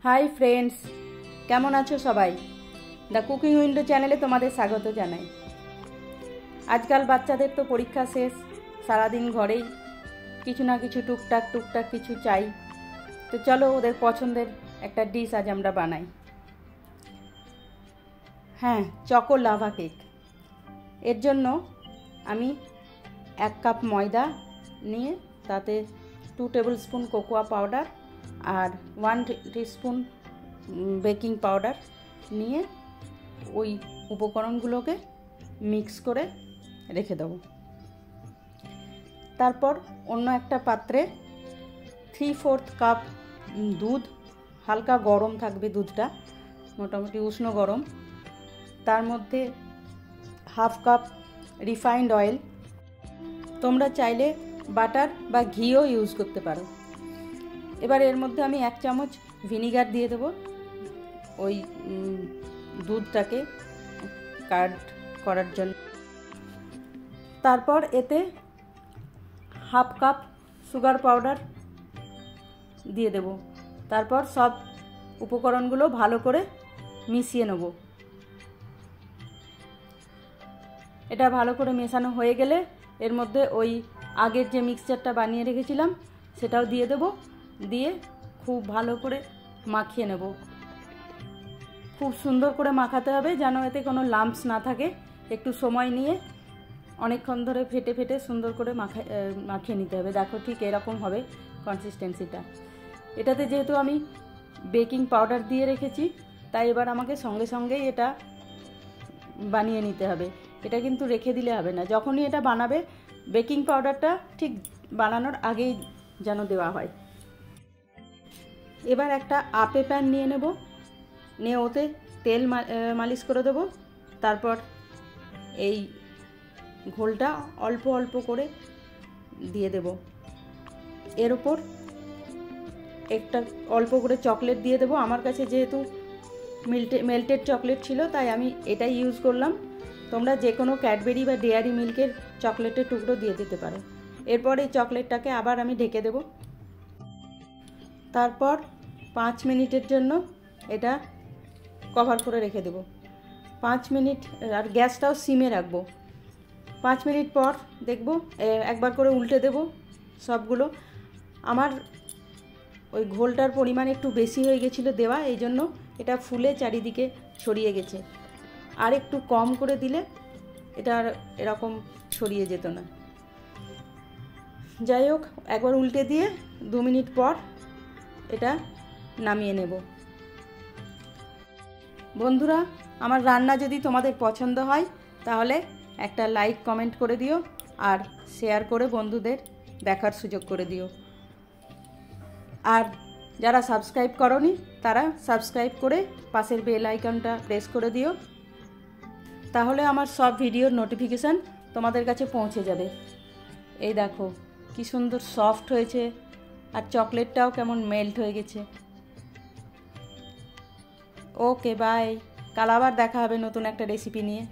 Hi friends, কেমন আছো সবাই? দ্য কুকিং উইন্ডো চ্যানেলে তোমাদের স্বাগত জানাই। আজকাল বাচ্চাদের তো পরীক্ষা শেষ, সারাদিন ঘরেই কিছু না কিছু টুকটাক কিছু চাই। তো চলো ওদের পছন্দের একটা ডিশ আজ আমরা বানাই। হ্যাঁ, চকো লাভা কেক। এর জন্য আমি 1 কাপ ময়দা নিয়ে তাতে 2 টেবিল স্পুন কোকোয়া পাউডার আর 1 টিস্পুন বেকিং পাউডার নিয়ে ওই উপকরণগুলোকে মিক্স করে রেখে দেবো। তারপর অন্য একটা পাত্রে 3/4 কাপ দুধ, হালকা গরম থাকবে দুধটা, মোটামুটি উষ্ণ গরম। তার মধ্যে 1/2 কাপ রিফাইন্ড অয়েল, তোমরা চাইলে বাটার বা ঘিও ইউজ করতে পারো। এবার এর মধ্যে আমি 1 চামচ ভিনিগার দিয়ে দেবো ওই দুধটাকে কার্ড করার জন্য। তারপর এতে 1/2 কাপ সুগার পাউডার দিয়ে দেব। তারপর সব উপকরণগুলো ভালো করে মিশিয়ে নেব। এটা ভালো করে মেশানো হয়ে গেলে এর মধ্যে ওই আগের যে মিক্সচারটা বানিয়ে রেখেছিলাম সেটাও দিয়ে দেব। দিয়ে খুব ভালো করে মাখিয়ে নেব। খুব সুন্দর করে মাখাতে হবে যেন এতে কোনো লাম্পস না থাকে। একটু সময় নিয়ে অনেকক্ষণ ধরে ফেটে ফেটে সুন্দর করে মাখিয়ে নিতে হবে। দেখো ঠিক এরকম হবে কনসিস্টেন্সিটা। এটাতে যেহেতু আমি বেকিং পাউডার দিয়ে রেখেছি তাই এবার আমাকে সঙ্গে সঙ্গেই এটা বানিয়ে নিতে হবে। এটা কিন্তু রেখে দিলে হবে না, যখনই এটা বানাবে বেকিং পাউডারটা ঠিক বানানোর আগেই যেন দেওয়া হয়। এবার একটা আপে প্যান নিয়ে নেব, নিয়ে ওতে তেল মালিশ করে দেব। তারপর এই ঘোলটা অল্প অল্প করে দিয়ে দেব। এর ওপর একটা অল্প করে চকলেট দিয়ে দেব। আমার কাছে যেহেতু মেল্টেড চকলেট ছিল তাই আমি এটাই ইউজ করলাম। তোমরা যে কোনো ক্যাডবেরি বা ডেয়ারি মিল্কের চকলেটের টুকরো দিয়ে দিতে পারো। এরপর এই চকলেটটাকে আবার আমি ঢেকে দেব। তারপর 5 মিনিটের জন্য এটা কভার করে রেখে দেব। 5 মিনিট, আর গ্যাসটাও সিমে রাখবো। 5 মিনিট পর দেখব, একবার করে উল্টে দেব সবগুলো। আমার ওই ঘোলটার পরিমাণ একটু বেশি হয়ে গেছিলো দেওয়া, এই জন্য এটা ফুলে চারিদিকে ছড়িয়ে গেছে। আর একটু কম করে দিলে এটা আর এরকম ছড়িয়ে যেত না। যাই হোক, একবার উল্টে দিয়ে 2 মিনিট পর এটা নামিয়ে নেব। বন্ধুরা, আমার রান্না যদি তোমাদের পছন্দ হয় তাহলে একটা লাইক কমেন্ট করে দিও আর শেয়ার করে বন্ধুদের দেখার সুযোগ করে দিও। আর যারা সাবস্ক্রাইব করোনি তারা সাবস্ক্রাইব করে পাশের বেল আইকনটা প্রেস করে দিও, তাহলে আমার সব ভিডিওর নোটিফিকেশান তোমাদের কাছে পৌঁছে যাবে। এই দেখো কি সুন্দর সফট হয়েছে, আর চকলেটটাও কেমন মেল্ট হয়ে গেছে। ওকে, বাই। কাল আবার দেখা হবে নতুন একটা রেসিপি নিয়ে।